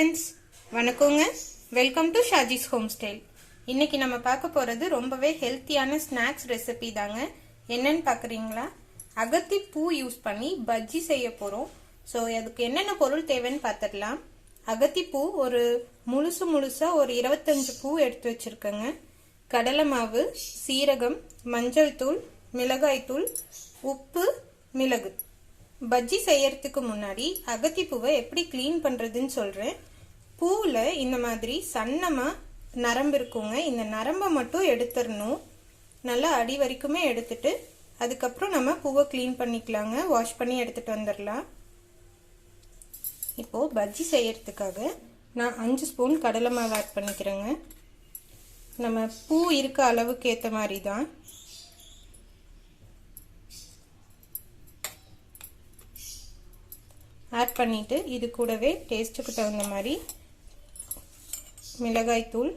Friends, வணக்கங்க. Welcome to Shaji's home style. இன்னைக்கு நம்ம பார்க்க போகிறது ரொம்பவே ஹெல்த்தியான ஸ்நாக்ஸ் ரெசிபி தாங்க. என்னன்னு பார்க்குறீங்களா? அகத்தி பூ யூஸ் பண்ணி பஜ்ஜி செய்ய போகிறோம். ஸோ அதுக்கு என்னென்ன பொருள் தேவைன்னு பார்த்துடலாம். அகத்தி பூ ஒரு முழுசாக ஒரு 25 பூ எடுத்து வச்சுருக்கேங்க. கடலை மாவு, சீரகம், மஞ்சள் தூள், மிளகாய் தூள், உப்பு, மிளகு. பஜ்ஜி செய்யறதுக்கு முன்னாடி அகத்தி பூவை எப்படி க்ளீன் பண்ணுறதுன்னு சொல்கிறேன். பூவில் இந்த மாதிரி சன்னமாக நரம்பு இருக்குங்க. இந்த நரம்பை மட்டும் எடுத்துடணும். நல்லா அடி வரைக்குமே எடுத்துட்டு அதுக்கப்புறம் நம்ம பூவை க்ளீன் பண்ணிக்கலாங்க. வாஷ் பண்ணி எடுத்துகிட்டு வந்துடலாம். இப்போது பஜ்ஜி செய்யறதுக்காக நான் 5 ஸ்பூன் கடலை மாவு ஆட் பண்ணிக்கிறேங்க. நம்ம பூ இருக்க அளவுக்கு ஏற்ற மாதிரி தான். ஆட் பண்ணிவிட்டு இது கூடவே டேஸ்ட்டுக்கு தகுந்த மாதிரி மிளகாய் தூள்,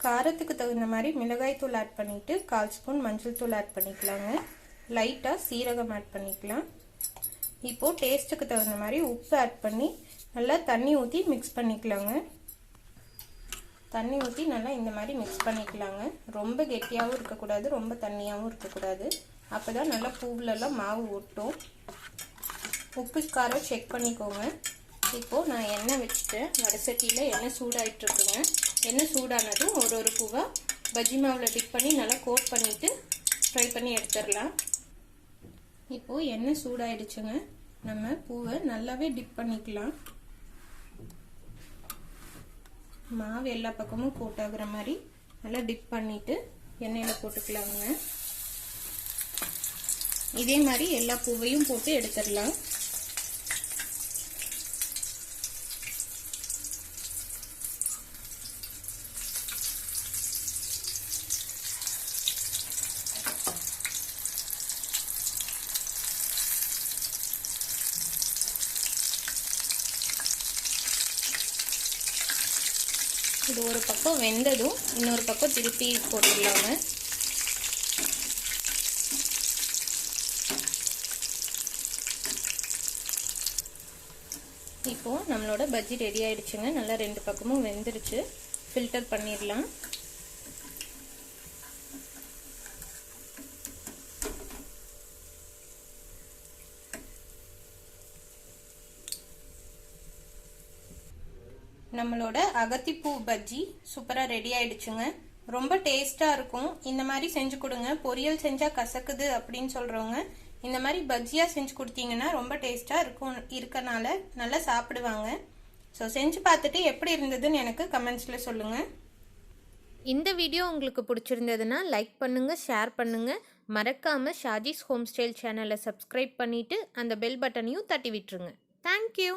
காரத்துக்கு தகுந்த மாதிரி மிளகாய் தூள் ஆட் பண்ணிவிட்டு 1/4 ஸ்பூன் மஞ்சள் தூள் ஆட் பண்ணிக்கலாங்க. லைட்டாக சீரகம் ஆட் பண்ணிக்கலாம். இப்போது டேஸ்ட்டுக்கு தகுந்த மாதிரி உப்பு ஆட் பண்ணி நல்லா தண்ணி ஊற்றி மிக்ஸ் பண்ணிக்கலாங்க. தண்ணி ஊற்றி நல்லா இந்த மாதிரி மிக்ஸ் பண்ணிக்கலாங்க. ரொம்ப கெட்டியாகவும் இருக்கக்கூடாது, ரொம்ப தண்ணியாகவும் இருக்கக்கூடாது. அப்போ தான் நல்லா பூவிலெல்லாம் மாவு ஒட்டும். உப்பு காரம் செக் பண்ணிக்கோங்க. இப்போது நான் எண்ணெய் வச்சுட்டேன். வடசட்டியில் எண்ணெய் சூடாகிட்டுருக்குங்க. எண்ணெய் சூடானதும் ஒரு பூவாக பஜ்ஜி மாவில் டிப் பண்ணி நல்லா கோட் பண்ணிவிட்டு ஃப்ரை பண்ணி எடுத்துடலாம். இப்போது எண்ணெய் சூடாயிடுச்சுங்க. நம்ம பூவை நல்லாவே டிப் பண்ணிக்கலாம். மாவு எல்லா பக்கமும் கோட்டாகிற மாதிரி நல்லா டிப் பண்ணிவிட்டு எண்ணெயில் போட்டுக்கலாங்க. இதே மாதிரி எல்லா பூவையும் போட்டு எடுத்துடலாம். இது ஒரு பக்கம் வெந்ததும் இன்னொரு பக்கம் திருப்பி போட்டுடலாங்க. இப்போது நம்மளோட பஜ்ஜி ரெடி ஆயிடுச்சுங்க. நல்லா 2 பக்கமும் வெந்துருச்சு. ஃபில்டர் பண்ணிடலாம். நம்மளோட அகத்திப்பூ பஜ்ஜி சூப்பராக ரெடி ஆயிடுச்சுங்க. ரொம்ப டேஸ்ட்டாக இருக்கும். இந்த மாதிரி செஞ்சு கொடுங்க. பொரியல் செஞ்சால் கசக்குது அப்படின்னு சொல்கிறவங்க இந்த மாதிரி பஜ்ஜியாக செஞ்சு கொடுத்தீங்கன்னா ரொம்ப டேஸ்ட்டாக இருக்கனால நல்லா சாப்பிடுவாங்க. ஸோ செஞ்சு பார்த்துட்டு எப்படி இருந்ததுன்னு எனக்கு கமெண்ட்ஸில் சொல்லுங்கள். இந்த வீடியோ உங்களுக்கு பிடிச்சிருந்ததுன்னா லைக் பண்ணுங்கள், ஷேர் பண்ணுங்கள். மறக்காமல் ஷாஜிஸ் ஹோம் ஸ்டைல் சேனலை சப்ஸ்கிரைப் பண்ணிவிட்டு அந்த பெல் பட்டனையும் தட்டி விட்டுருங்க. தேங்க்யூ.